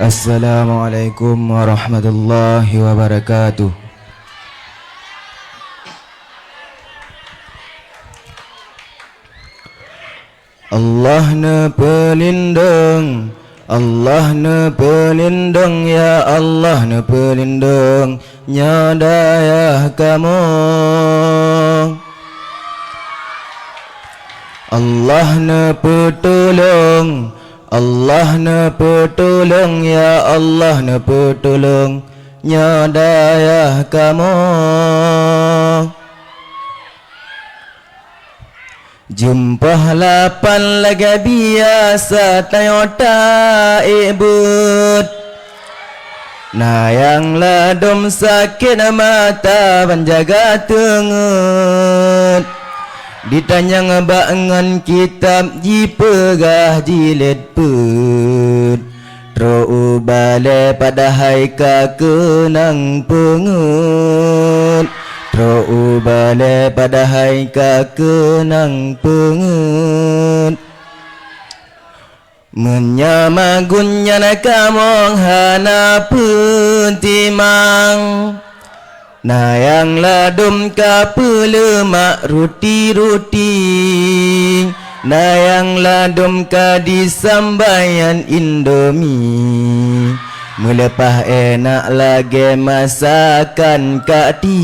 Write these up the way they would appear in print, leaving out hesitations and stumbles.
Assalamualaikum warahmatullahi wabarakatuh. Allah na pelindung, Allah na pelindung, ya Allah na pelindung, nyadaya kamu. Allah na petulung, Allah na petulung, ya Allah na petulung, nyadaya kamu. Jumpa lapan laga biasa Toyota ibut, nayang ladum sakit mata penjaga tengut. Ditanya ngebangan kitab jipegah jilid put, tro bale pada haika kenang pengut, tro bale pada haika kenang pengut. Menyamagunya nakamong hana pentimang, nayang ladum ka pelemak ruti-ruti, nayang ladum ka disambayan Indomie. Melepah enak lagi masakan Kak Ti,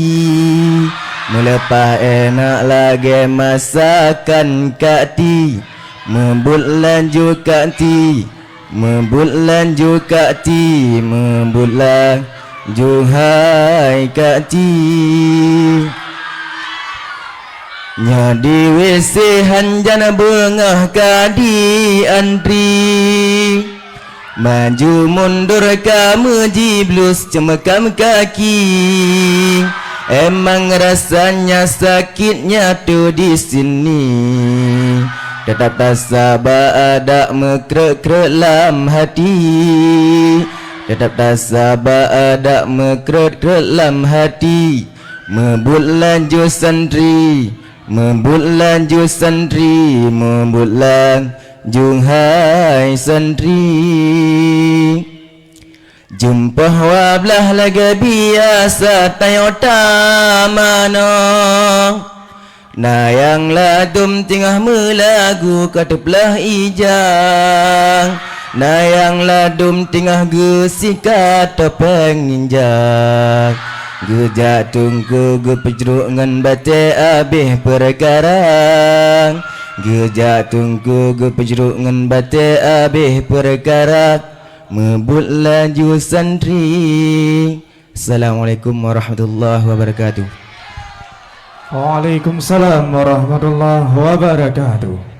melepah enak lagi masakan Kak Ti. Membut lanjut Kak Ti, membut lanjut Kak Ti, membut lanjut hai Kak Ti. Nyadi WC hanjana bengah kadi antri, maju mundur kamu jiblus cemekam kaki. Emang rasanya sakitnya tuh di sini, tetap tak sabar ada mekrek-krek lam hati, tetap tak sabar ada mekrek-krek lam hati. Membut lanjut santri, membut lanjut santri, membut lanjut hai santri. Jumpa wablah laga biasa Toyota mano, nayang ladum tengah melagu katuplah ijang, nayang ladum tengah gesi katopeng injak. Gejak tunggu gepejruk ngan bate abih perkara, gejak tunggu gepejruk ngan bate abih perkara. Membut laju santri. Assalamualaikum warahmatullahi wabarakatuh. Waalaikumsalam warahmatullahi wabarakatuh.